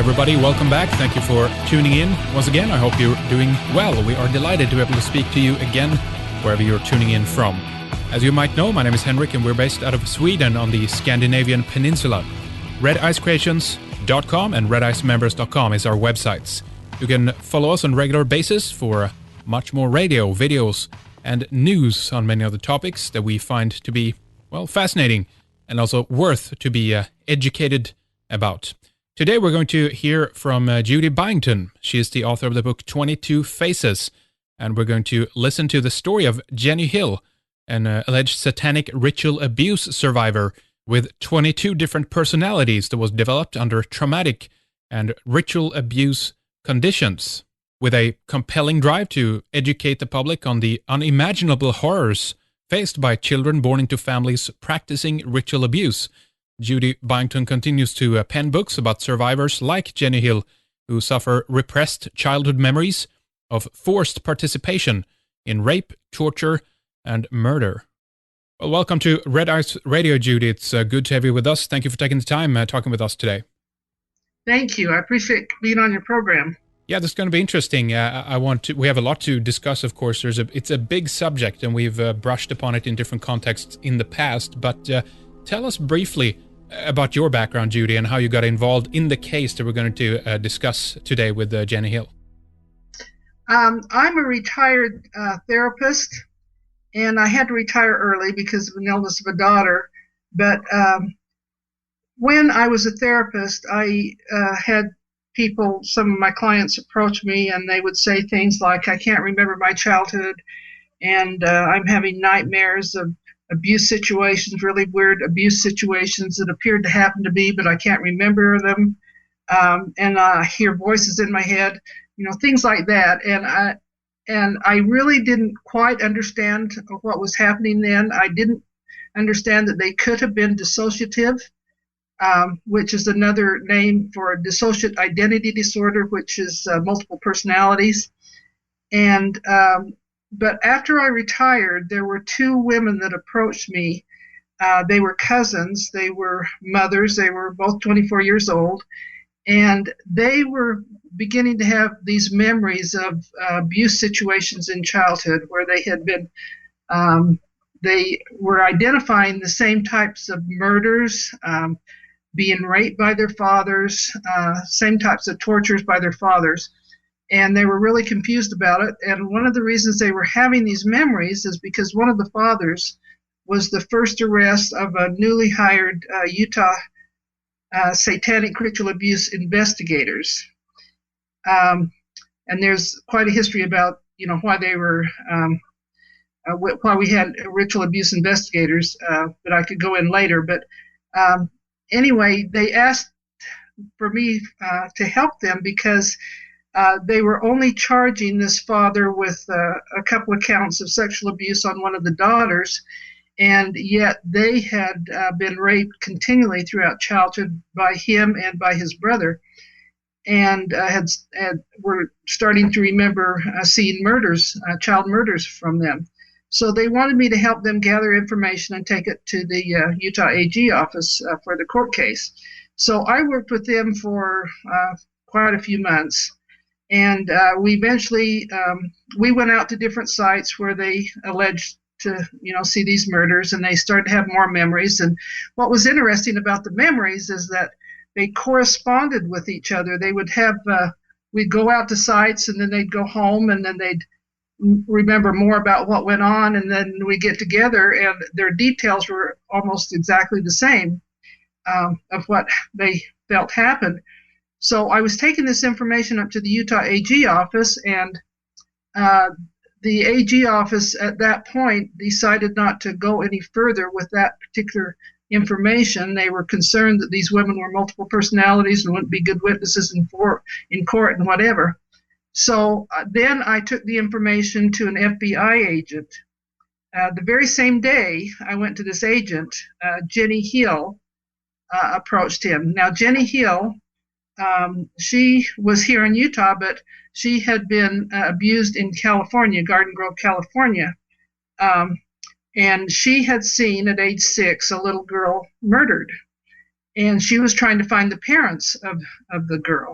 everybody. Welcome back. Thank you for tuning in once again. I hope you're doing well. We are delighted to be able to speak to you again, wherever you're tuning in from. As you might know, my name is Henrik, and we're based out of Sweden on the Scandinavian peninsula. RedIceCreations.com and RedIceMembers.com is our websites. You can follow us on a regular basis for much more radio, videos, and news on many other topics that we find to be, well, fascinating and also worth to be educated about. Today we're going to hear from Judy Byington. She is the author of the book 22 Faces, and we're going to listen to the story of Jenny Hill, an alleged satanic ritual abuse survivor with 22 different personalities that was developed under traumatic and ritual abuse conditions, with a compelling drive to educate the public on the unimaginable horrors faced by children born into families practicing ritual abuse. Judy Byington continues to pen books about survivors like Jenny Hill who suffer repressed childhood memories of forced participation in rape, torture, and murder. Well, welcome to Red Ice Radio, Judy. It's good to have you with us. Thank you for taking the time talking with us today. Thank you. I appreciate being on your program. Yeah, this is going to be interesting. We have a lot to discuss, of course. It's a big subject, and we've brushed upon it in different contexts in the past. But tell us briefly about your background, Judy, and how you got involved in the case that we're going to discuss today with Jenny Hill. I'm a retired therapist, and I had to retire early because of an illness of a daughter. But when I was a therapist, I had people, some of my clients, approach me, and they would say things like, I can't remember my childhood, and I'm having nightmares of abuse situations, really weird abuse situations that appeared to happen to me, but I can't remember them. And I hear voices in my head, things like that. And I really didn't quite understand what was happening then. I didn't understand that they could have been dissociative, which is another name for a dissociate identity disorder, which is multiple personalities. And but after I retired, there were two women that approached me. They were cousins. They were mothers. They were both 24 years old. And they were beginning to have these memories of abuse situations in childhood where they had been, they were identifying the same types of murders, being raped by their fathers, same types of tortures by their fathers. And they were really confused about it. And one of the reasons they were having these memories is because one of the fathers was the first arrest of a newly hired Utah satanic ritual abuse investigators. And there's quite a history about, why they were, why we had ritual abuse investigators, but I could go in later. But anyway, they asked for me to help them because they were only charging this father with a couple of counts of sexual abuse on one of the daughters, and yet they had been raped continually throughout childhood by him and by his brother, and were starting to remember seeing murders, child murders from them. So they wanted me to help them gather information and take it to the Utah AG office for the court case. So I worked with them for quite a few months. And we eventually, we went out to different sites where they alleged to, see these murders, and they started to have more memories. And what was interesting about the memories is that they corresponded with each other. They would have, we'd go out to sites, and then they'd go home, and then they'd remember more about what went on, and then we get together, and their details were almost exactly the same of what they felt happened. So I was taking this information up to the Utah AG office, and the AG office at that point decided not to go any further with that particular information. They were concerned that these women were multiple personalities and wouldn't be good witnesses in court and whatever. So then I took the information to an FBI agent. The very same day I went to this agent, Jenny Hill approached him. Now, Jenny Hill, she was here in Utah, but she had been abused in California, Garden Grove, California. And she had seen at age 6 a little girl murdered. and she was trying to find the parents of the girl.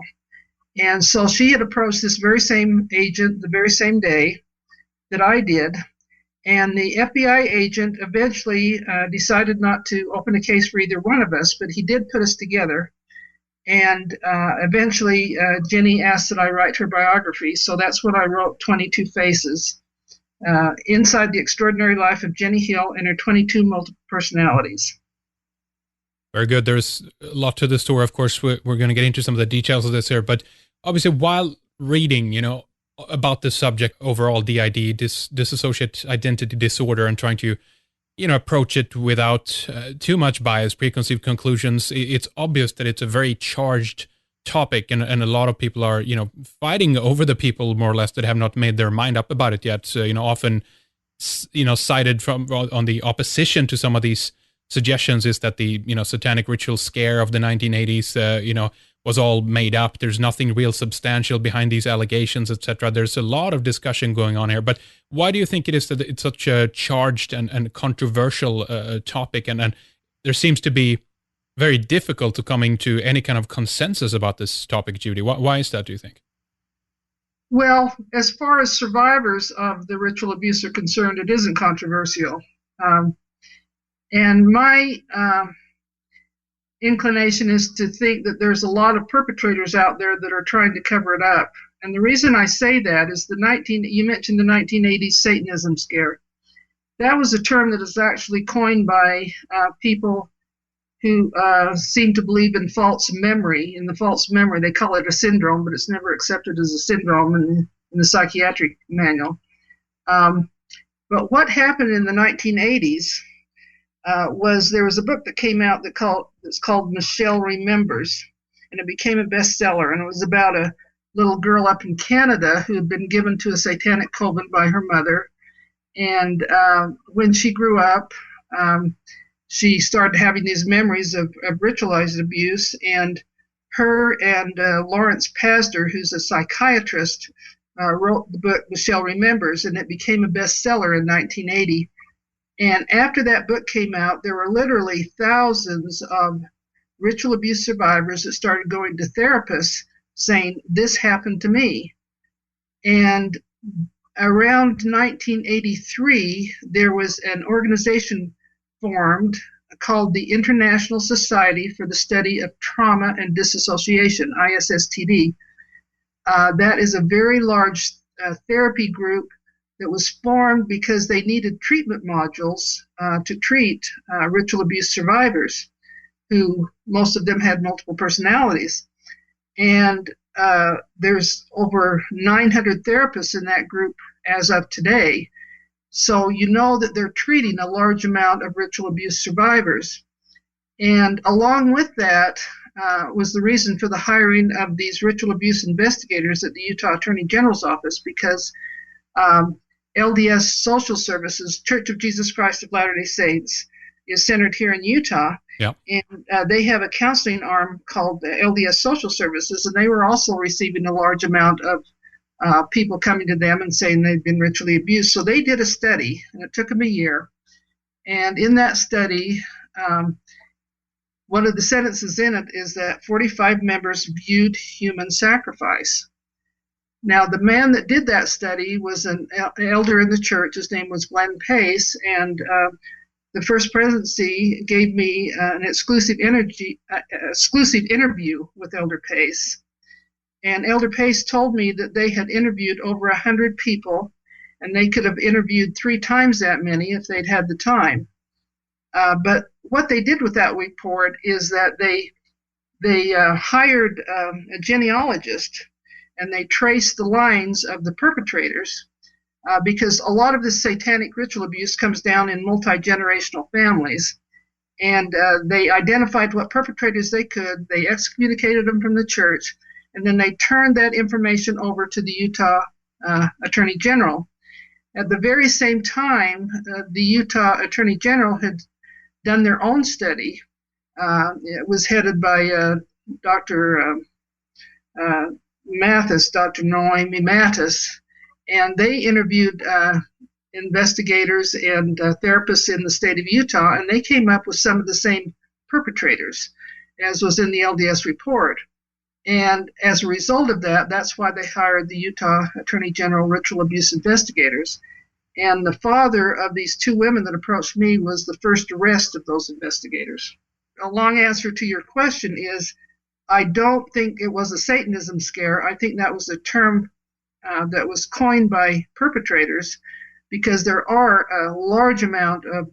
And so she had approached this very same agent the very same day that I did. And the FBI agent eventually decided not to open a case for either one of us, but he did put us together. And eventually, Jenny asked that I write her biography. So that's what I wrote, 22 Faces, Inside the Extraordinary Life of Jenny Hill and Her 22 Multiple Personalities. Very good. There's a lot to the story. Of course, we're going to get into some of the details of this here. But obviously, while reading, about this subject overall, DID, dissociative identity disorder, and trying to, approach it without too much bias, preconceived conclusions, it's obvious that it's a very charged topic, and a lot of people are, fighting over the people more or less that have not made their mind up about it yet. So, often, cited from on the opposition to some of these suggestions is that the satanic ritual scare of the 1980s was all made up. There's nothing real substantial behind these allegations, etc. There's a lot of discussion going on here. But why do you think it is that it's such a charged and controversial topic, and there seems to be very difficult to coming to any kind of consensus about this topic, Judy? Why is that, do you think? Well, as far as survivors of the ritual abuse are concerned, it isn't controversial. And my inclination is to think that there's a lot of perpetrators out there that are trying to cover it up. And the reason I say that is you mentioned the 1980s Satanism scare. That was a term that is actually coined by people who seem to believe in false memory. In the false memory, they call it a syndrome, but it's never accepted as a syndrome in the psychiatric manual. But what happened in the 1980s was there was a book that came out that's called Michelle Remembers, and it became a bestseller. And it was about a little girl up in Canada who had been given to a satanic coven by her mother. And when she grew up, she started having these memories of ritualized abuse. And her and Lawrence Pastor, who's a psychiatrist, wrote the book Michelle Remembers, and it became a bestseller in 1980. And after that book came out, there were literally thousands of ritual abuse survivors that started going to therapists saying, this happened to me. And around 1983, there was an organization formed called the International Society for the Study of Trauma and Disassociation, ISSTD. That is a very large therapy group that was formed because they needed treatment modules to treat ritual abuse survivors, who most of them had multiple personalities. And there's over 900 therapists in that group as of today. So you know that they're treating a large amount of ritual abuse survivors. And along with that was the reason for the hiring of these ritual abuse investigators at the Utah Attorney General's office, because LDS Social Services, Church of Jesus Christ of Latter-day Saints, is centered here in Utah. Yeah. And they have a counseling arm called LDS Social Services, and they were also receiving a large amount of people coming to them and saying they've been ritually abused. So they did a study, and it took them a year. And in that study, one of the sentences in it is that 45 members viewed human sacrifice. Now, the man that did that study was an elder in the church. His name was Glenn Pace, and the First Presidency gave me an exclusive interview with Elder Pace. And Elder Pace told me that they had interviewed over 100 people, and they could have interviewed 3 times that many if they'd had the time. But what they did with that report is that they hired a genealogist, and they traced the lines of the perpetrators, because a lot of this satanic ritual abuse comes down in multi-generational families. And they identified what perpetrators they could. They excommunicated them from the church, and then they turned that information over to the Utah Attorney General. At the very same time, the Utah Attorney General had done their own study. It was headed by Dr. Mathis, Dr. Noemi Mathis, and they interviewed investigators and therapists in the state of Utah, and they came up with some of the same perpetrators. as was in the LDS report. And as a result of that, that's why they hired the Utah Attorney General ritual abuse investigators. And the father of these two women that approached me was the first arrest of those investigators. A long answer to your question is, I don't think it was a Satanism scare. I think that was a term that was coined by perpetrators, because there are a large amount of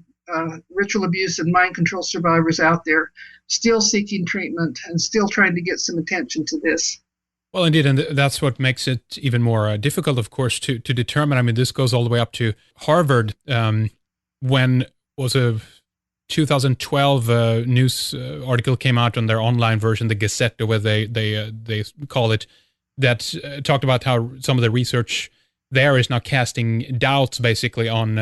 ritual abuse and mind control survivors out there still seeking treatment and still trying to get some attention to this. Well, indeed, and that's what makes it even more difficult, of course, to determine. I mean, this goes all the way up to Harvard. When was a 2012 news article came out on their online version, the Gazette, or where they call it, that talked about how some of the research there is now casting doubts, basically, on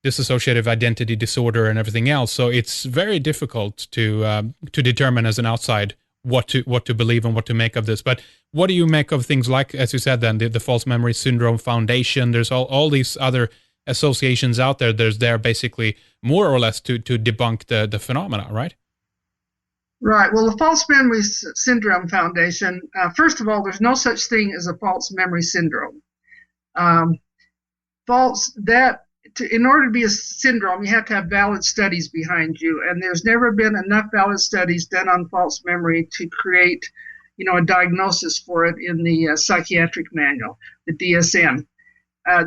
dissociative identity disorder and everything else. So it's very difficult to determine as an outside what to believe and what to make of this. But what do you make of things like, as you said, then the False Memory Syndrome Foundation? There's all these other associations out there. There's basically more or less to debunk the phenomena, right? Right. Well, the False Memory Syndrome Foundation, first of all, there's no such thing as a false memory syndrome. In order to be a syndrome, you have to have valid studies behind you, and there's never been enough valid studies done on false memory to create, a diagnosis for it in the psychiatric manual, the DSM.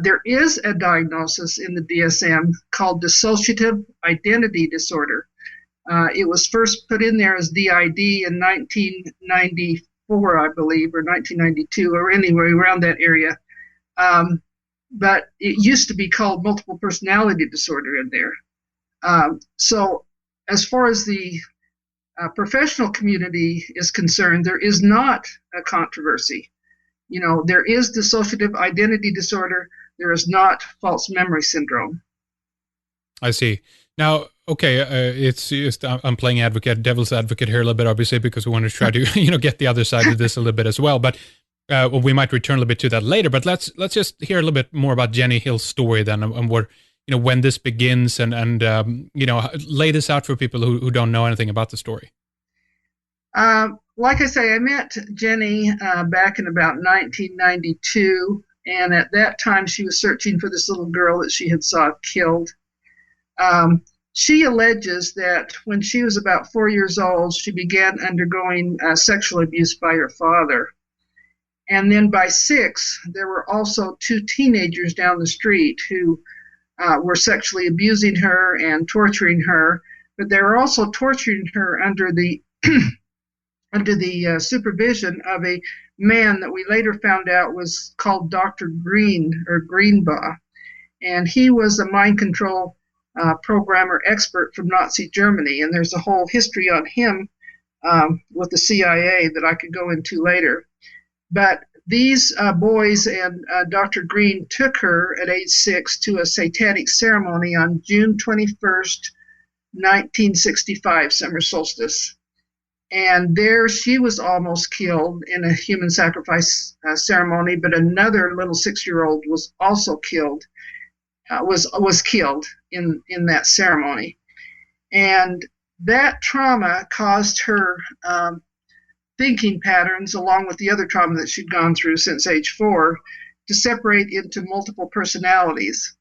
There is a diagnosis in the DSM called dissociative identity disorder. It was first put in there as DID in 1994, I believe, or 1992, or anywhere around that area. But it used to be called multiple personality disorder in there. So as far as the professional community is concerned, there is not a controversy. There is dissociative identity disorder. There is not false memory syndrome. I see. Now, okay, it's just I'm playing devil's advocate here a little bit, obviously, because we want to try to get the other side of this a little bit as well. But we might return a little bit to that later. But let's just hear a little bit more about Jenny Hill's story then, and what when this begins, and lay this out for people who don't know anything about the story. Like I say, I met Jenny back in about 1992, and at that time she was searching for this little girl that she had saw killed. She alleges that when she was about 4 years old, she began undergoing sexual abuse by her father. And then by 6, there were also 2 teenagers down the street who were sexually abusing her and torturing her, but they were also torturing her under the supervision of a man that we later found out was called Dr. Green, or Greenbaugh. And he was a mind control programmer expert from Nazi Germany, and there's a whole history on him with the CIA that I could go into later. But these boys and Dr. Green took her at age 6 to a satanic ceremony on June 21st, 1965, summer solstice. And there she was almost killed in a human sacrifice ceremony, but another little 6-year-old was also killed, was killed in that ceremony. And that trauma caused her thinking patterns, along with the other trauma that she'd gone through since age 4, to separate into multiple personalities.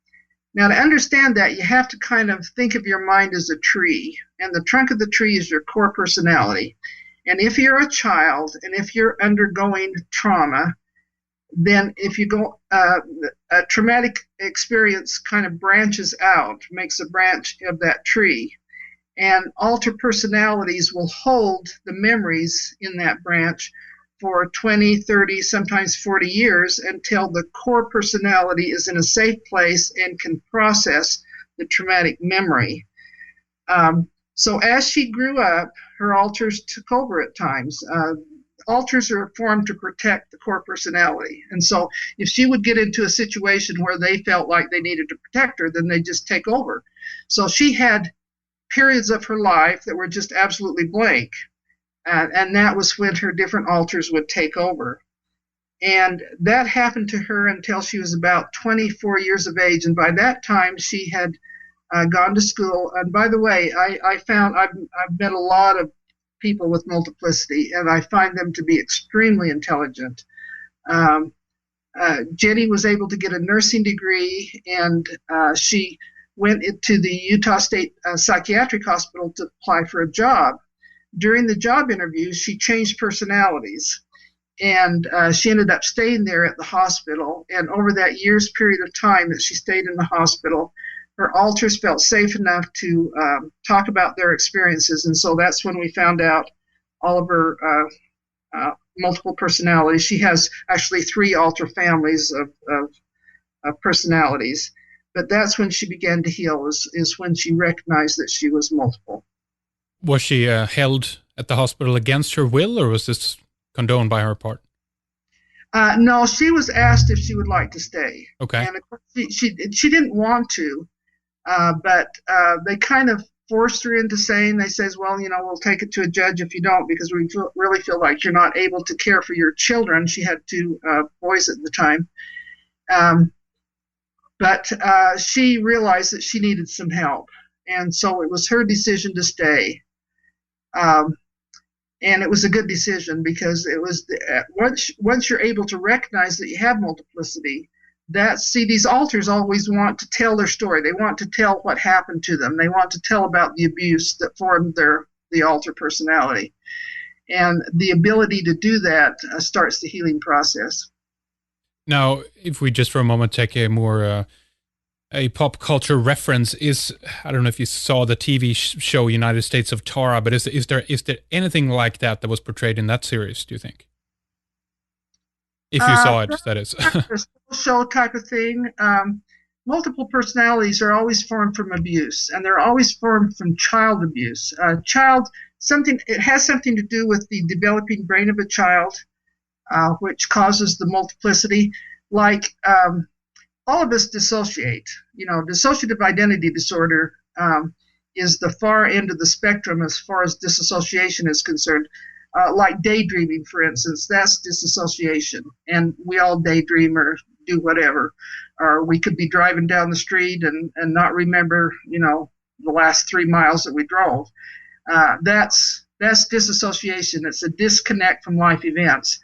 Now, to understand that, you have to kind of think of your mind as a tree, and the trunk of the tree is your core personality. And if you're a child, and if you're undergoing trauma, then if you go, a traumatic experience kind of branches out, makes a branch of that tree. And altered personalities will hold the memories in that branch for 20, 30, sometimes 40 years until the core personality is in a safe place and can process the traumatic memory. So as she grew up, her alters took over at times. Alters are formed to protect the core personality. And so if she would get into a situation where they felt like they needed to protect her, then they just take over. So she had periods of her life that were just absolutely blank. And that was when her different alters would take over. And that happened to her until she was about 24 years of age. And by that time, she had gone to school. And by the way, I've met a lot of people with multiplicity, and I find them to be extremely intelligent. Um, Jenny was able to get a nursing degree, and she went into the Utah State Psychiatric Hospital to apply for a job. During the job interviews, she changed personalities, and she ended up staying there at the hospital. And over that year's period of time that she stayed in the hospital, her alters felt safe enough to talk about their experiences. And so that's when we found out all of her multiple personalities. She has actually 3 alter families of personalities. But that's when she began to heal, is when she recognized that she was multiple. Was she held at the hospital against her will, or was this condoned by her part? No, she was asked if she would like to stay. Okay. And of course, she didn't want to, but they kind of forced her into saying, they says, well, we'll take it to a judge if you don't, because we really feel like you're not able to care for your children. She had 2 boys at the time. But she realized that she needed some help. And so it was her decision to stay. And it was a good decision, because it was once you're able to recognize that you have multiplicity, these alters always want to tell their story. They want to tell what happened to them. They want to tell about the abuse that formed the alter personality. And the ability to do that starts the healing process. Now, if we just for a moment take a more a pop culture reference, I don't know if you saw the TV show United States of Tara, but is there anything like that was portrayed in that series, do you think? If you saw it, that is. A show type of thing. Multiple personalities are always formed from abuse, and they're always formed from child abuse. It has something to do with the developing brain of a child, which causes the multiplicity. Like all of us dissociate. Dissociative identity disorder is the far end of the spectrum as far as disassociation is concerned. Like daydreaming, for instance, that's disassociation. And we all daydream or do whatever. Or we could be driving down the street and not remember, the last 3 miles that we drove. That's disassociation. It's a disconnect from life events.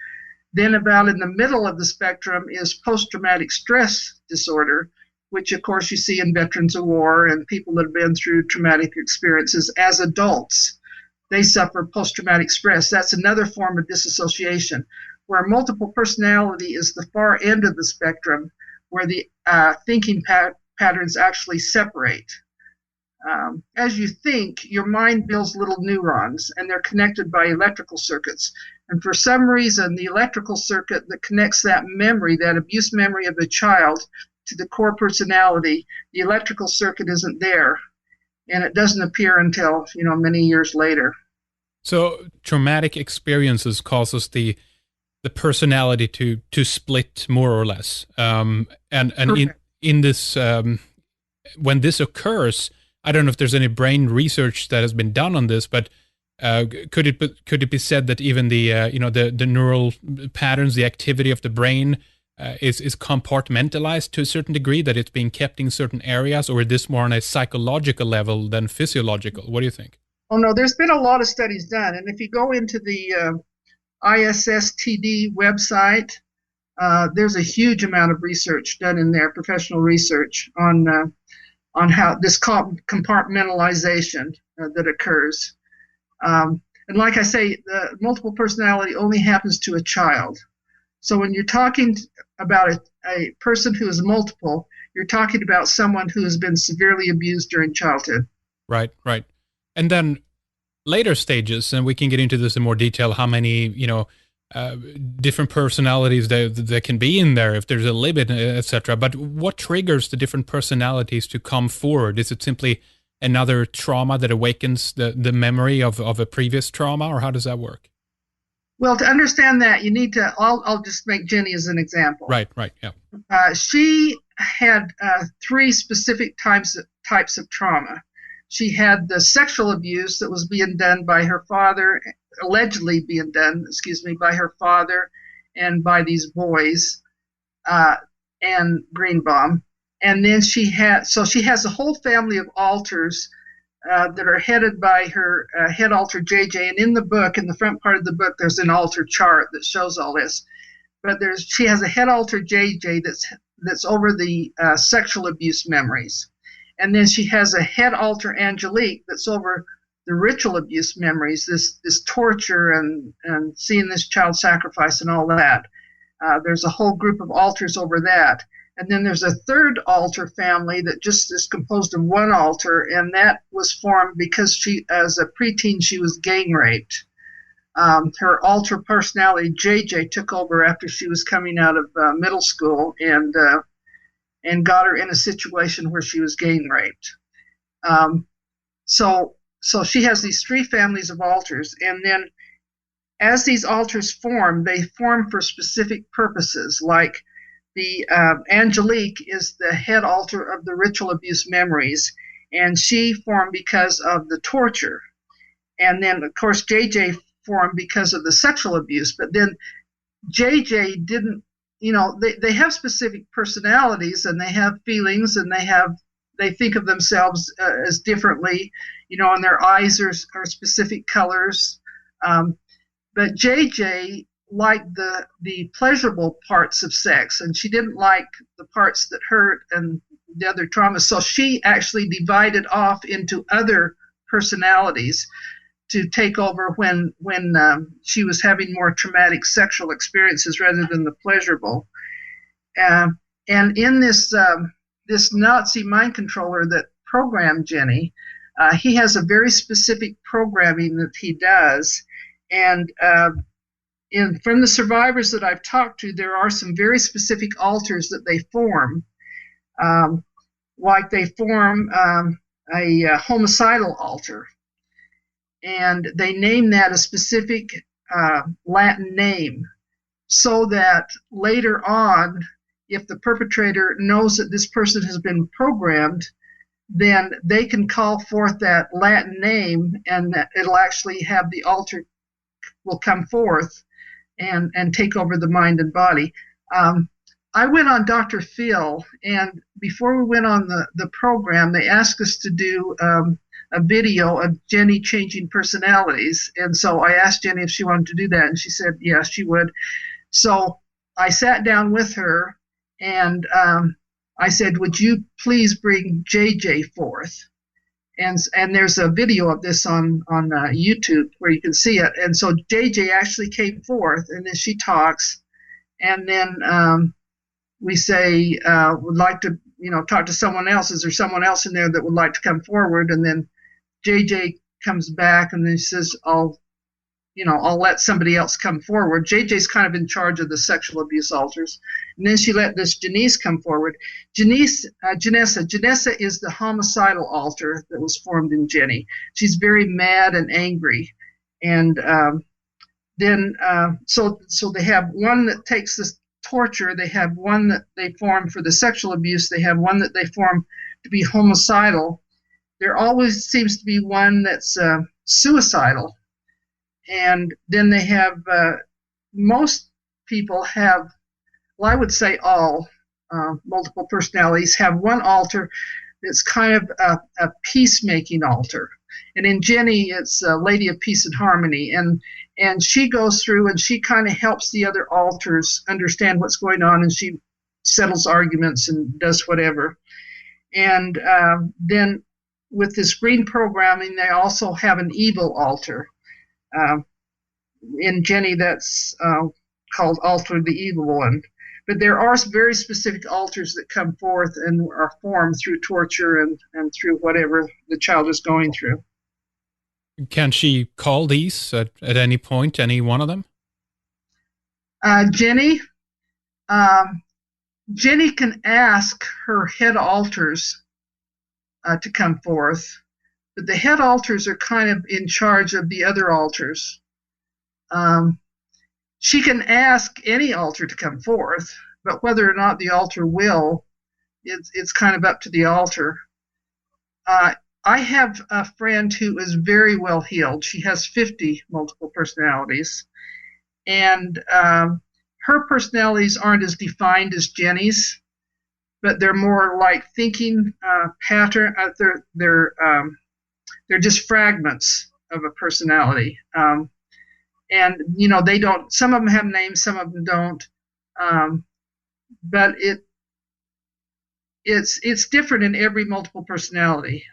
Then about in the middle of the spectrum is post-traumatic stress disorder, which of course you see in veterans of war and people that have been through traumatic experiences as adults. They suffer post-traumatic stress. That's another form of disassociation, where multiple personality is the far end of the spectrum, where the thinking patterns actually separate. As you think, your mind builds little neurons, and they're connected by electrical circuits. And for some reason, the electrical circuit that connects that memory, that abuse memory of a child, to the core personality, the electrical circuit isn't there. And it doesn't appear until, many years later. So traumatic experiences causes the personality to split more or less. And in this, when this occurs, I don't know if there's any brain research that has been done on this, but could it be said that even the neural patterns, the activity of the brain is compartmentalized to a certain degree, that it's being kept in certain areas, or is this more on a psychological level than physiological? What do you think? Oh no, there's been a lot of studies done, and if you go into the ISSTD website, there's a huge amount of research done in there, professional research on how this compartmentalization that occurs. And like I say, the multiple personality only happens to a child. So when you're talking about a person who is multiple, you're talking about someone who has been severely abused during childhood. Right. And then later stages, and we can get into this in more detail, how many, different personalities there can be in there, if there's a limit, etc. But what triggers the different personalities to come forward? Is it simply another trauma that awakens the memory of a previous trauma, or how does that work? Well, to understand that, you need to, I'll just make Jenny as an example. Right, yeah. She had 3 specific types of trauma. She had the sexual abuse that was being done by her father, allegedly being done, by her father and by these boys, and Greenbaum. And then she has a whole family of alters that are headed by her head alter JJ. And in the book, in the front part of the book, there's an alter chart that shows all this. But she has a head alter JJ that's over the sexual abuse memories. And then she has a head alter Angelique that's over the ritual abuse memories, this torture and seeing this child sacrifice and all that. There's a whole group of alters over that. And then there's a third alter family that just is composed of one alter, and that was formed because she, as a preteen, she was gang raped. Her alter personality, JJ, took over after she was coming out of middle school and got her in a situation where she was gang raped. So she has these three families of alters, and then as these alters form, they form for specific purposes, like the Angelique is the head alter of the ritual abuse memories, and she formed because of the torture. And then, of course, JJ formed because of the sexual abuse. But then JJ didn't, they have specific personalities, and they have feelings, and they think of themselves as differently, and their eyes are specific colors. But JJ liked the pleasurable parts of sex, and she didn't like the parts that hurt and the other traumas. So she actually divided off into other personalities to take over when she was having more traumatic sexual experiences rather than the pleasurable. And in this Nazi mind controller that programmed Jenny, he has a very specific programming that he does, and from the survivors that I've talked to, there are some very specific alters that they form, like they form a homicidal alter, and they name that a specific Latin name, so that later on, if the perpetrator knows that this person has been programmed, then they can call forth that Latin name, and that it'll actually have the alter will come forth and take over the mind and body. I went on Dr. Phil, and before we went on the program, they asked us to do a video of Jenny changing personalities. And so I asked Jenny if she wanted to do that, and she said yes, she would. So I sat down with her, and I said, would you please bring JJ forth? And there's a video of this on YouTube where you can see it. And so JJ actually came forth, and then she talks, and then we say, would like to, talk to someone else. Is there someone else in there that would like to come forward? And then JJ comes back, and then she says, I'll let somebody else come forward. JJ's kind of in charge of the sexual abuse alters. And then she let this Janice come forward. Janessa is the homicidal alter that was formed in Jenny. She's very mad and angry. And then they have one that takes this torture. They have one that they form for the sexual abuse. They have one that they form to be homicidal. There always seems to be one that's suicidal. And then they have, most people have, well, I would say all multiple personalities have one alter that's kind of a peacemaking alter. And in Jenny, it's a Lady of Peace and Harmony. And she goes through and she kind of helps the other alters understand what's going on, and she settles arguments and does whatever. And then with this green programming, they also have an evil alter. In Jenny, that's called Alter the Evil One. But there are very specific alters that come forth and are formed through torture and through whatever the child is going through. Can she call these at any point, any one of them? Jenny can ask her head alters to come forth. But the head alters are kind of in charge of the other alters. She can ask any alter to come forth, but whether or not the alter will, it's kind of up to the alter. I have a friend who is very well healed. She has 50 multiple personalities, and her personalities aren't as defined as Jenny's, but they're more like thinking pattern. they're just fragments of a personality. And they don't. Some of them have names, some of them don't. But it's different in every multiple personality,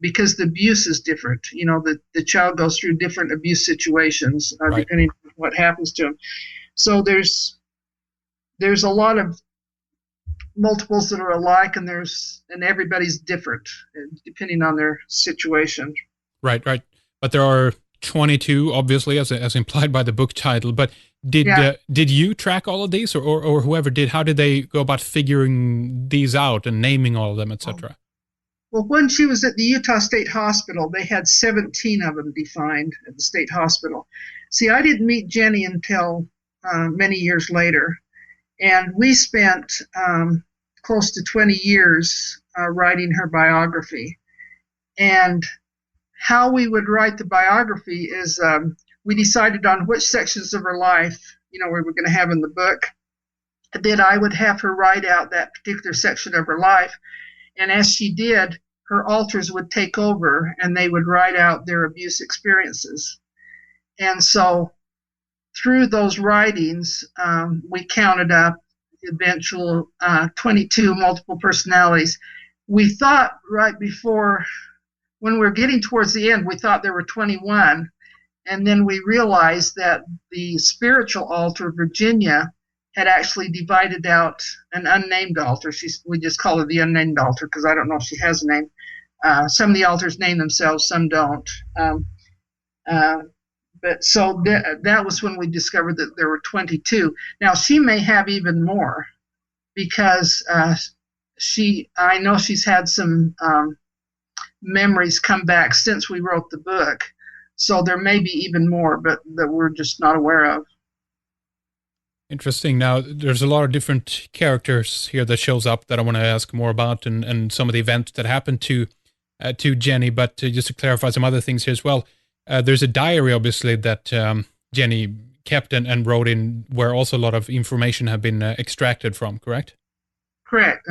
because the abuse is different. The child goes through different abuse situations, Right. depending on what happens to him. So there's a lot of multiples that are alike, and everybody's different depending on their situation. Right. But there are 22, obviously, as implied by the book title. But did you track all of these, or whoever did? How did they go about figuring these out and naming all of them, etc.? Well, when she was at the Utah State Hospital, they had 17 of them defined at the state hospital. See, I didn't meet Jenny until many years later, and we spent close to 20 years writing her biography. And how we would write the biography is we decided on which sections of her life, we were going to have in the book. Then I would have her write out that particular section of her life. And as she did, her alters would take over and they would write out their abuse experiences. And so through those writings, we counted up eventual 22 multiple personalities. We thought right before, when we were getting towards the end, we thought there were 21. And then we realized that the spiritual alter, Virginia, had actually divided out an unnamed alter. We just call her the unnamed alter because I don't know if she has a name. Some of the alters name themselves, some don't. But so that was when we discovered that there were 22. Now she may have even more, because I know she's had some memories come back since we wrote the book. So there may be even more, but that we're just not aware of. Interesting. Now, there's a lot of different characters here that shows up that I want to ask more about, and some of the events that happened to Jenny. But just to clarify some other things here as well, there's a diary, obviously, that Jenny kept and wrote in, where also a lot of information have been extracted from, correct? Correct.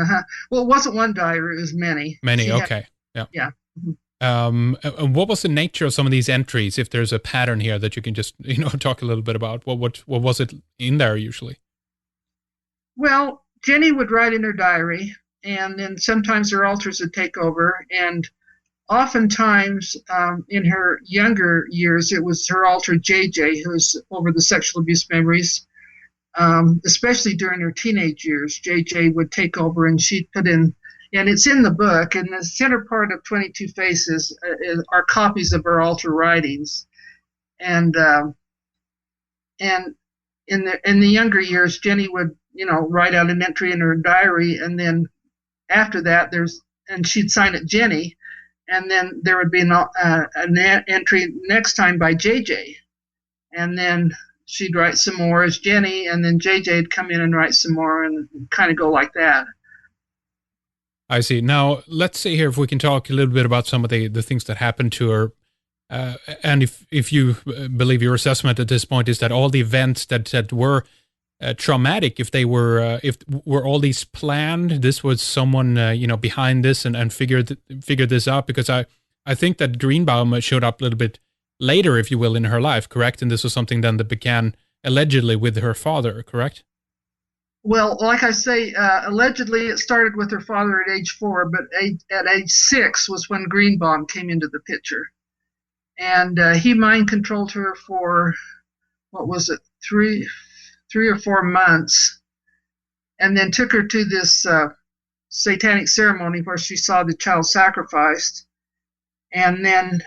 Well, it wasn't one diary, it was many. Many, okay. Yeah. Mm-hmm. And what was the nature of some of these entries? If there's a pattern here that you can just talk a little bit about, what was it in there usually? Well, Jenny would write in her diary, and then sometimes her alters would take over, and oftentimes in her younger years it was her alter JJ who's over the sexual abuse memories, especially during her teenage years. JJ would take over, and she'd put in. And it's in the book. In the center part of 22 Faces are copies of her alter writings, and in the younger years, Jenny would write out an entry in her diary, and then after that and she'd sign it Jenny, and then there would be an entry next time by JJ, and then she'd write some more as Jenny, and then JJ'd come in and write some more, and kind of go like that. I see. Now, let's see here if we can talk a little bit about some of the things that happened to her. And if you believe your assessment at this point is that all the events that were traumatic, if were all these planned, this was someone, behind this and figured this out, because I think that Greenbaum showed up a little bit later, if you will, in her life, correct? And this was something then that began allegedly with her father, correct? Well, like I say, allegedly it started with her father at age 4, but at age 6 was when Greenbaum came into the picture. And he mind controlled her for, what was it, three or 4 months, and then took her to this satanic ceremony where she saw the child sacrificed. And then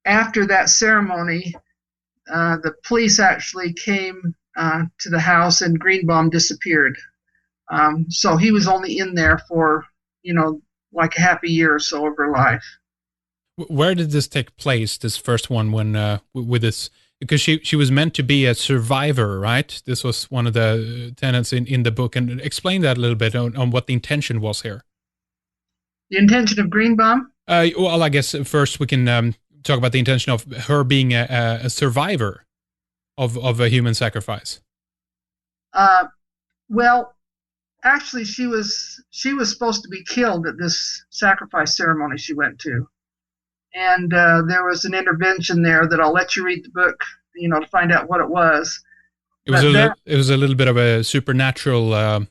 after that ceremony, the police actually came to the house, and Greenbaum disappeared. So he was only in there for, like a half a year or so of her life. Where did this take place, this first one, when with this? Because she was meant to be a survivor, right? This was one of the tenets in the book. And explain that a little bit on what the intention was here. The intention of Greenbaum? Well, I guess first we can talk about the intention of her being a survivor of a human sacrifice. Well, actually, she was supposed to be killed at this sacrifice ceremony she went to. and there was an intervention there that I'll let you read the book, to find out what it was. It was a little bit of a supernatural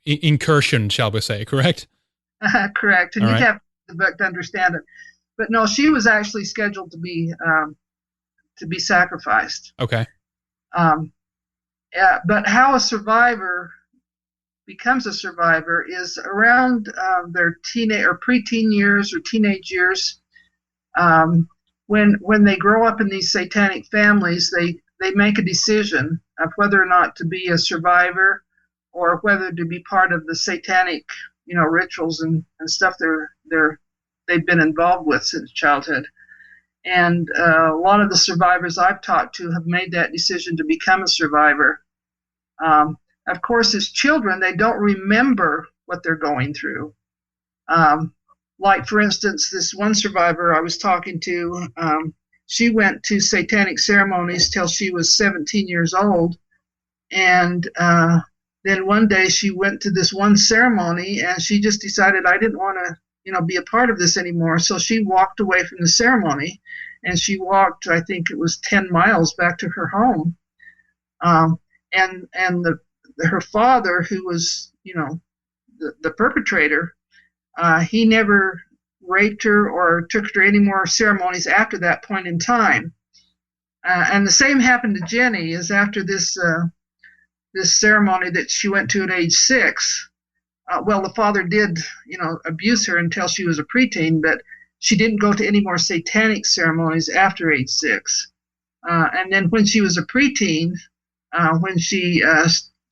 incursion, shall we say? Correct. Correct, and All you right. have the book to understand it. But no, she was actually scheduled to be sacrificed. Okay. But how a survivor becomes a survivor is around their teenage or preteen years or teenage years. When they grow up in these satanic families, they make a decision of whether or not to be a survivor or whether to be part of the satanic, rituals and stuff they've been involved with since childhood. And a lot of the survivors I've talked to have made that decision to become a survivor. Of course, as children, they don't remember what they're going through. Like, for instance, this one survivor I was talking to, she went to satanic ceremonies till she was 17 years old. And then one day she went to this one ceremony and she just decided, I didn't want to, be a part of this anymore. So she walked away from the ceremony and she walked, I think it was 10 miles back to her home. And her father, who was, the perpetrator, he never raped her or took her to any more ceremonies after that point in time. And the same happened to Jenny. Is after this ceremony that she went to at age 6. The father did, abuse her until she was a preteen, but she didn't go to any more satanic ceremonies after age 6. And then when she was a preteen, when she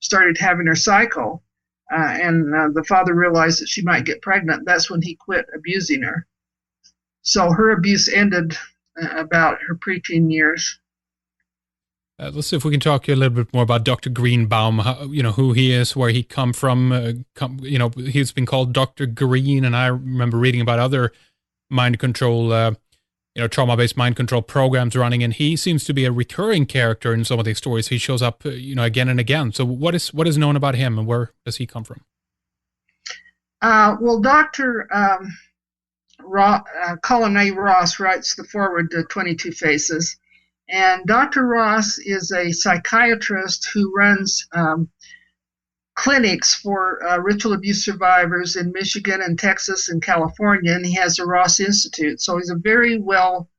started having her cycle, and the father realized that she might get pregnant, that's when he quit abusing her. So her abuse ended about her preteen years. Let's see if we can talk a little bit more about Dr. Greenbaum, who he is, where he come from. He's been called Dr. Green, and I remember reading about other mind control, trauma-based mind control programs running, and he seems to be a recurring character in some of these stories. He shows up, again and again. So what is known about him, and where does he come from? Dr. Colin A. Ross writes the foreword to 22 Faces. And Dr. Ross is a psychiatrist who runs clinics for ritual abuse survivors in Michigan and Texas and California, and he has a Ross Institute. So he's a very well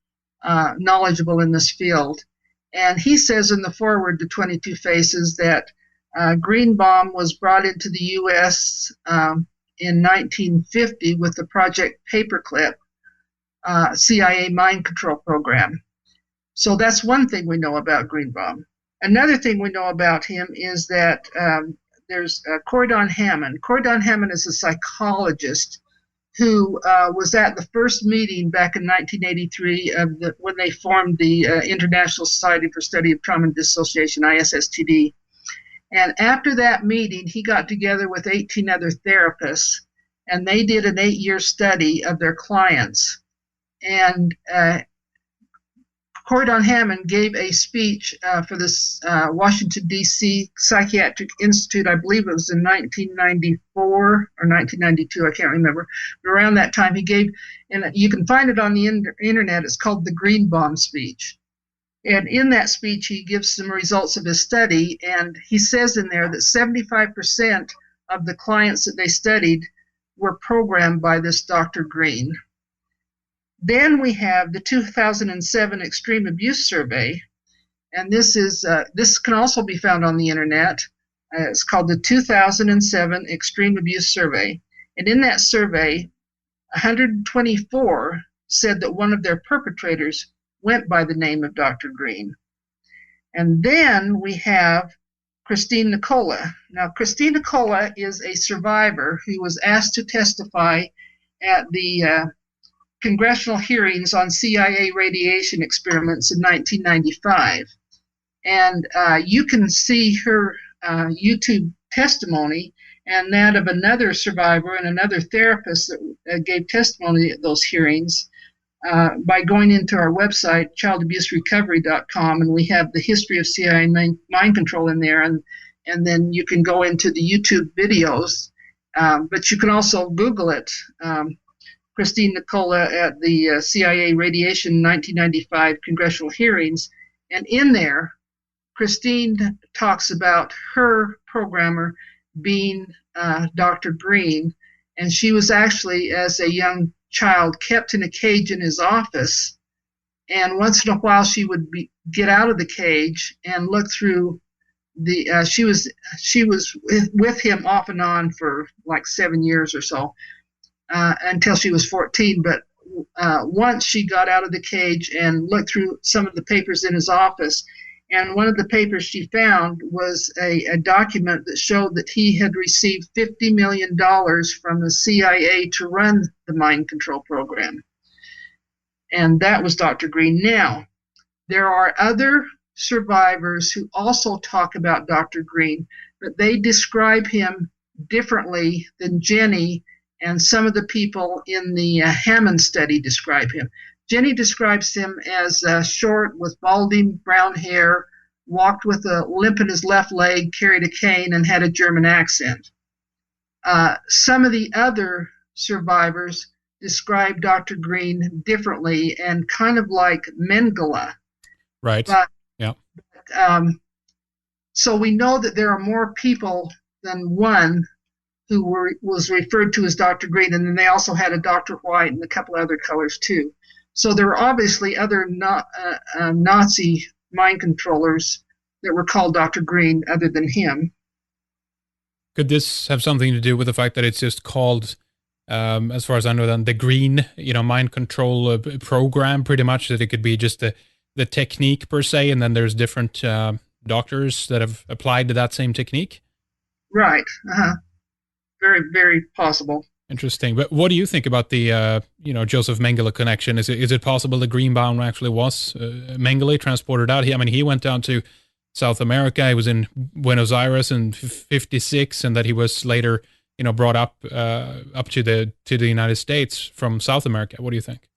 knowledgeable in this field. And he says in the foreword to 22 Faces that Greenbaum was brought into the U.S. In 1950 with the Project Paperclip CIA mind control program. So that's one thing we know about Greenbaum. Another thing we know about him is that there's Corydon Hammond. Corydon Hammond is a psychologist who was at the first meeting back in 1983 when they formed the International Society for Study of Trauma and Dissociation, ISSTD. And after that meeting, he got together with 18 other therapists, and they did an 8-year study of their clients. And Corydon Hammond gave a speech for this Washington, D.C. Psychiatric Institute. I believe it was in 1994 or 1992. I can't remember. But around that time, he gave, and you can find it on the internet, it's called the Greenbaum speech. And in that speech, he gives some results of his study, and he says in there that 75% of the clients that they studied were programmed by this Dr. Green. Then we have the 2007 Extreme Abuse Survey, and this can also be found on the internet. It's called the 2007 Extreme Abuse Survey. And in that survey, 124 said that one of their perpetrators went by the name of Dr. Green. And then we have Christine Nicola. Now, Christine Nicola is a survivor who was asked to testify at the congressional hearings on CIA radiation experiments in 1995. And you can see her YouTube testimony and that of another survivor and another therapist that gave testimony at those hearings by going into our website, childabuserecovery.com, and we have the history of CIA mind control in there, and then you can go into the YouTube videos, but you can also Google it. Christine Nicola at the CIA Radiation 1995 congressional hearings. And in there, Christine talks about her programmer being Dr. Green. And she was actually, as a young child, kept in a cage in his office. And once in a while, she would get out of the cage and look through the. She was with him off and on for like 7 years or so, until she was 14. But once she got out of the cage and looked through some of the papers in his office, and one of the papers she found was a document that showed that he had received $50 million from the CIA to run the mind control program. And that was Dr. Green. Now, there are other survivors who also talk about Dr. Green, but they describe him differently than Jenny and some of the people in the Hammond study describe him. Jenny describes him as short with balding brown hair, walked with a limp in his left leg, carried a cane, and had a German accent. Some of the other survivors describe Dr. Green differently and kind of like Mengele. Right. Yeah. So we know that there are more people than one who was referred to as Dr. Green, and then they also had a Dr. White and a couple other colors too. So there were obviously other Nazi mind controllers that were called Dr. Green other than him. Could this have something to do with the fact that it's just called, as far as I know, then the Green, mind control program, pretty much, that it could be just the technique per se, and then there's different doctors that have applied to that same technique? Right. Very, very possible. Interesting. But what do you think about the, Joseph Mengele connection? Is it possible that Greenbaum actually was Mengele transported out? He went down to South America. He was in Buenos Aires in 56, and that he was later, brought up to the United States from South America. What do you think?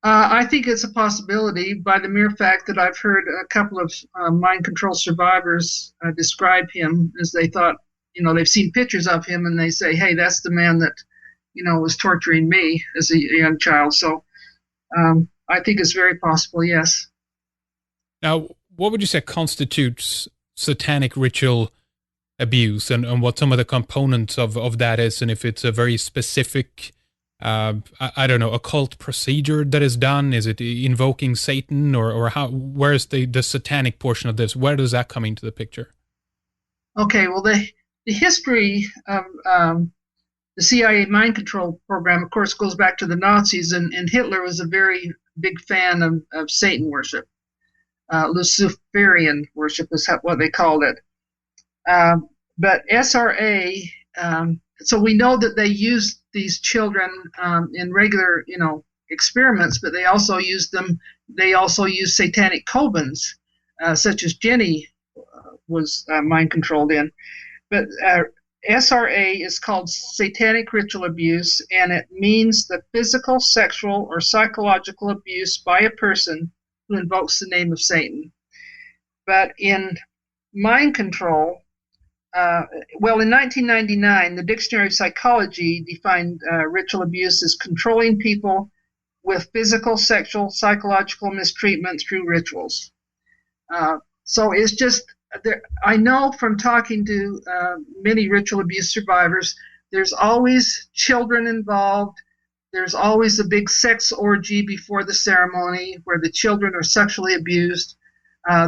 I think it's a possibility by the mere fact that I've heard a couple of mind control survivors describe him as they thought, they've seen pictures of him and they say, hey, that's the man that, was torturing me as a young child. So I think it's very possible, yes. Now, what would you say constitutes satanic ritual abuse, and what some of the components of that is, and if it's a very specific, I don't know, occult procedure that is done? Is it invoking Satan, or how? Where's the satanic portion of this? Where does that come into the picture? Okay, well, the history of the CIA mind control program, of course, goes back to the Nazis, and Hitler was a very big fan of Satan worship. Luciferian worship is what they called it. But SRA, so we know that they used these children in regular, experiments, but they also used satanic covens, such as Jenny was mind controlled in. But SRA is called satanic ritual abuse, and it means the physical, sexual, or psychological abuse by a person who invokes the name of Satan. But in mind control, in 1999, the Dictionary of Psychology defined ritual abuse as controlling people with physical, sexual, psychological mistreatment through rituals. So it's just, I know from talking to many ritual abuse survivors, there's always children involved. There's always a big sex orgy before the ceremony where the children are sexually abused.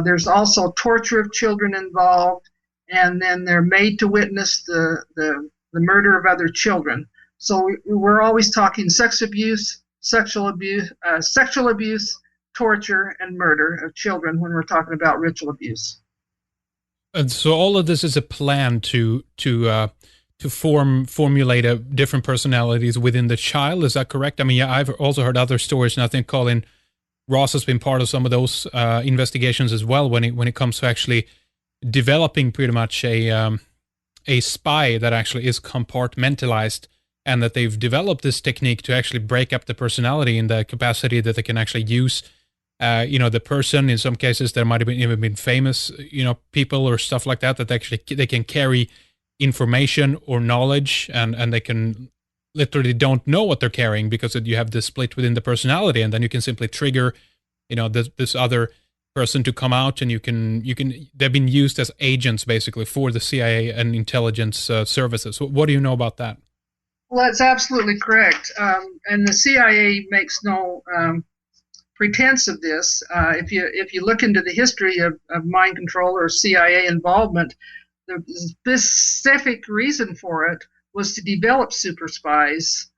There's also torture of children involved, and then they're made to witness the murder of other children. So we're always talking sex abuse, sexual abuse, torture, and murder of children when we're talking about ritual abuse. And so all of this is a plan to formulate different personalities within the child. Is that correct? I've also heard other stories, and I think Colin Ross has been part of some of those investigations as well. When it comes to actually developing pretty much a spy that actually is compartmentalized, and that they've developed this technique to actually break up the personality in the capacity that they can actually use. The person, in some cases, there might have even been famous, people or stuff like that, that they can carry information or knowledge, and they can literally don't know what they're carrying because you have this split within the personality, and then you can simply trigger, this other person to come out, and you can they've been used as agents basically for the CIA and intelligence services. What do you know about that? Well, that's absolutely correct. And the CIA makes no pretense of this. If you look into the history of mind control or CIA involvement, the specific reason for it was to develop super spies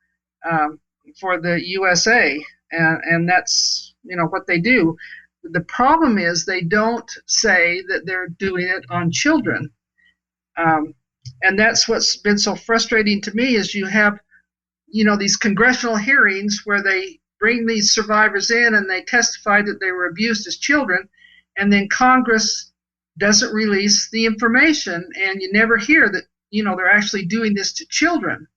for the USA, and that's what they do. The problem is they don't say that they're doing it on children. And that's what's been so frustrating to me is you have, these congressional hearings where they bring these survivors in and they testify that they were abused as children, and then Congress doesn't release the information, and you never hear that, they're actually doing this to children.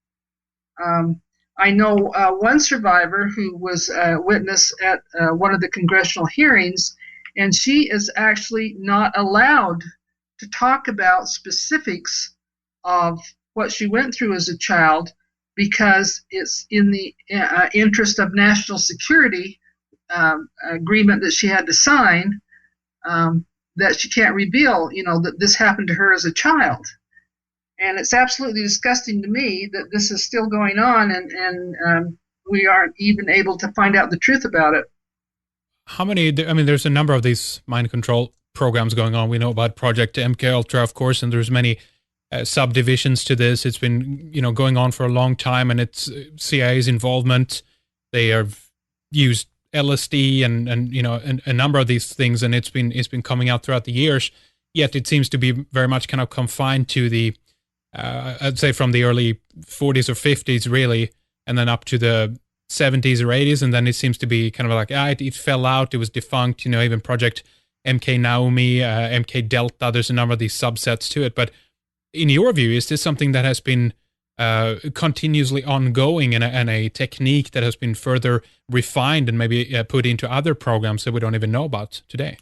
I know one survivor who was a witness at one of the congressional hearings, and she is actually not allowed to talk about specifics of what she went through as a child because it's in the interest of national security agreement that she had to sign, that she can't reveal, that this happened to her as a child. And it's absolutely disgusting to me that this is still going on, and we aren't even able to find out the truth about it. How many? I mean, there's a number of these mind control programs going on. We know about Project MK Ultra, of course, and there's many subdivisions to this. It's been going on for a long time, and it's CIA's involvement. They have used LSD and a number of these things, and it's been coming out throughout the years. Yet it seems to be very much kind of confined to the I'd say from the early 40s or 50s, really, and then up to the 70s or 80s, and then it seems to be kind of like, it fell out, it was defunct, even Project MK Naomi, MK Delta, there's a number of these subsets to it. But in your view, is this something that has been continuously ongoing and a technique that has been further refined and maybe put into other programs that we don't even know about today?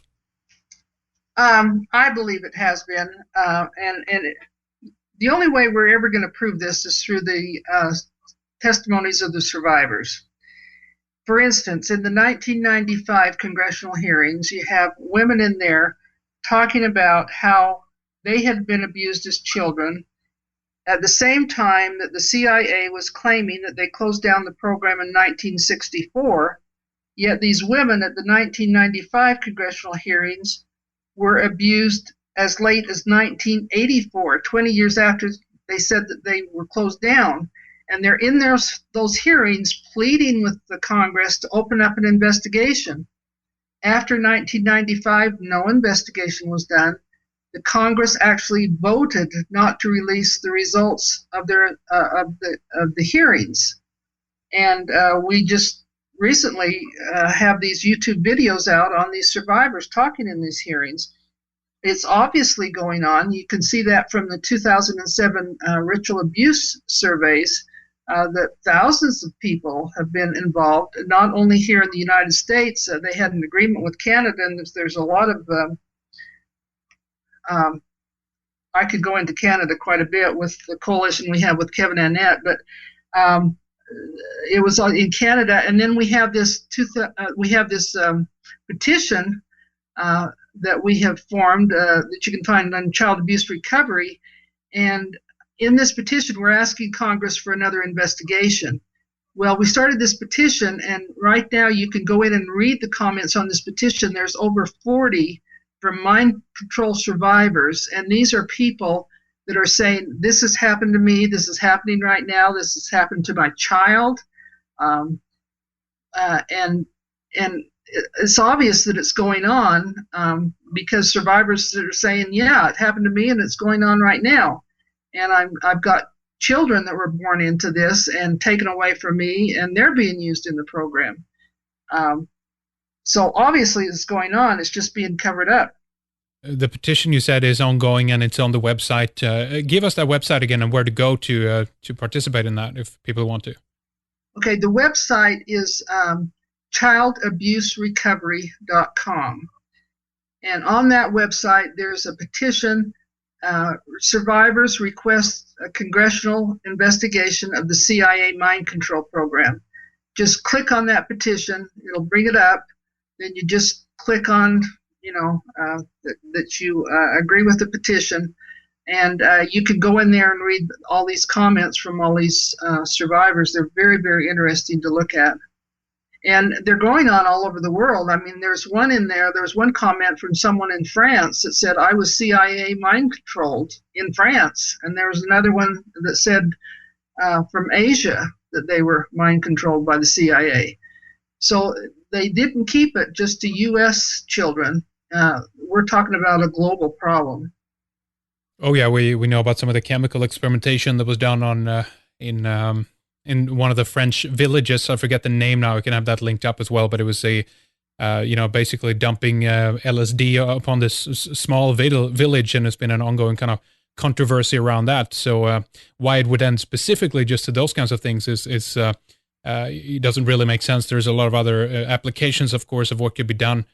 I believe it has been, the only way we're ever going to prove this is through the testimonies of the survivors. For instance, in the 1995 congressional hearings, you have women in there talking about how they had been abused as children at the same time that the CIA was claiming that they closed down the program in 1964, yet these women at the 1995 congressional hearings were abused as late as 1984, 20 years after they said that they were closed down. And they're in those hearings pleading with the Congress to open up an investigation. After 1995, no investigation was done. The Congress actually voted not to release the results of the hearings. And we just recently have these YouTube videos out on these survivors talking in these hearings. It's obviously going on. You can see that from the 2007 ritual abuse surveys, that thousands of people have been involved, not only here in the United States. They had an agreement with Canada, and there's a lot of, I could go into Canada quite a bit with the coalition we have with Kevin Annette, but it was in Canada. And then we have this petition that we have formed that you can find on child abuse recovery. And in this petition, we're asking Congress for another investigation. Well, we started this petition, and right now you can go in and read the comments on this petition. There's over 40 from mind control survivors, and these are people that are saying, this has happened to me, this is happening right now, this has happened to my child. And it's obvious that it's going on because survivors are saying, yeah, it happened to me and it's going on right now. And I've got children that were born into this and taken away from me, and they're being used in the program. So obviously it's going on. It's just being covered up. The petition, you said, is ongoing and it's on the website. Give us that website again and where to go to participate in that if people want to. Okay, the website is childabuserecovery.com. And on that website, there's a petition survivors request a congressional investigation of the CIA mind control program. Just click on that petition. It'll bring it up. Then you just click on, that you agree with the petition. And you can go in there and read all these comments from all these survivors. They're very, very interesting to look at. And they're going on all over the world. I mean, there's one in there. There's one comment from someone in France that said, I was CIA mind controlled in France. And there was another one that said from Asia that they were mind controlled by the CIA. So they didn't keep it just to U.S. children. We're talking about a global problem. Oh yeah, we know about some of the chemical experimentation that was done on in one of the French villages. I forget the name now. I can have that linked up as well. But it was basically dumping LSD upon this small village, and it's been an ongoing kind of controversy around that. So why it would end specifically just to those kinds of things is it doesn't really make sense. There's a lot of other applications, of course, of what could be done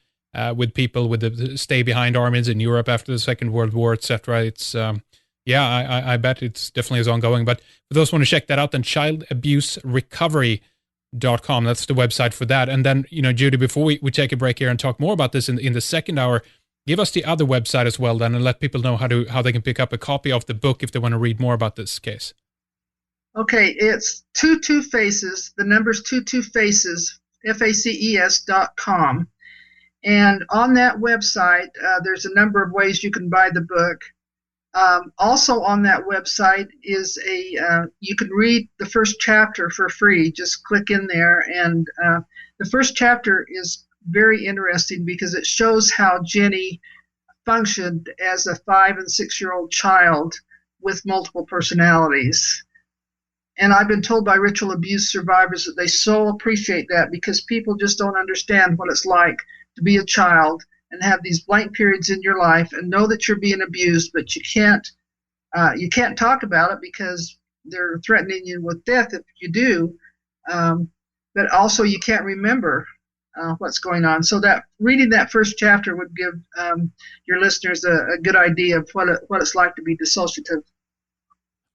with people with the stay-behind armies in Europe after the Second World War, etc. It's I bet it's definitely is ongoing. But for those who want to check that out, then childabuserecovery.com. That's the website for that. And then, Judy, before we take a break here and talk more about this in the second hour, give us the other website as well, then, and let people know how they can pick up a copy of the book if they want to read more about this case. Okay, it's 22 Faces, the number's 22 Faces, FACES.com. And on that website, there's a number of ways you can buy the book. Also on that website is you can read the first chapter for free. Just click in there. And the first chapter is very interesting because it shows how Jenny functioned as a 5- and 6-year-old child with multiple personalities. And I've been told by ritual abuse survivors that they so appreciate that because people just don't understand what it's like to be a child and have these blank periods in your life and know that you're being abused, but you can't talk about it because they're threatening you with death if you do. But also you can't remember what's going on. So that reading that first chapter would give your listeners a good idea of what it's like to be dissociative.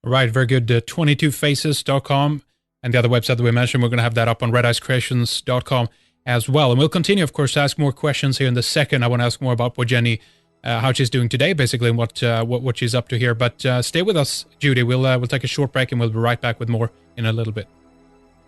Right, very good. 22faces.com and the other website that we mentioned, we're going to have that up on redicecreations.com as well. And we'll continue, of course, to ask more questions here in the second. I want to ask more about what Jenny, how she's doing today, basically, and what she's up to here. But stay with us, Judy. We'll take a short break, and we'll be right back with more in a little bit.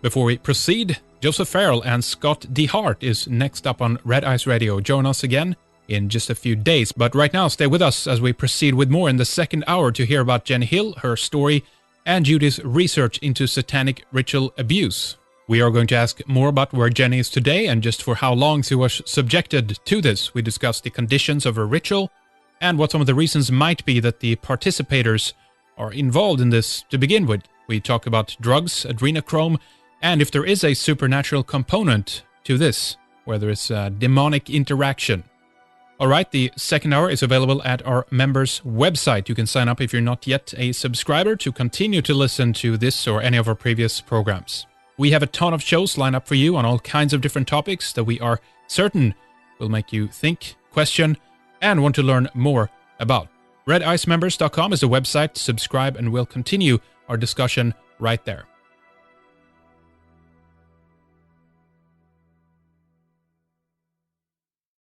Before we proceed, Joseph Farrell and Scott DeHart is next up on Red Ice Radio. Join us again in just a few days. But right now, stay with us as we proceed with more in the second hour to hear about Jenny Hill, her story, and Judy's research into satanic ritual abuse. We are going to ask more about where Jenny is today and just for how long she was subjected to this. We discuss the conditions of her ritual and what some of the reasons might be that the participators are involved in this to begin with. We talk about drugs, adrenochrome, and if there is a supernatural component to this, whether it's a demonic interaction. All right, the second hour is available at our members' website. You can sign up if you're not yet a subscriber to continue to listen to this or any of our previous programs. We have a ton of shows lined up for you on all kinds of different topics that we are certain will make you think, question, and want to learn more about. RedIceMembers.com is the website. Subscribe and we'll continue our discussion right there.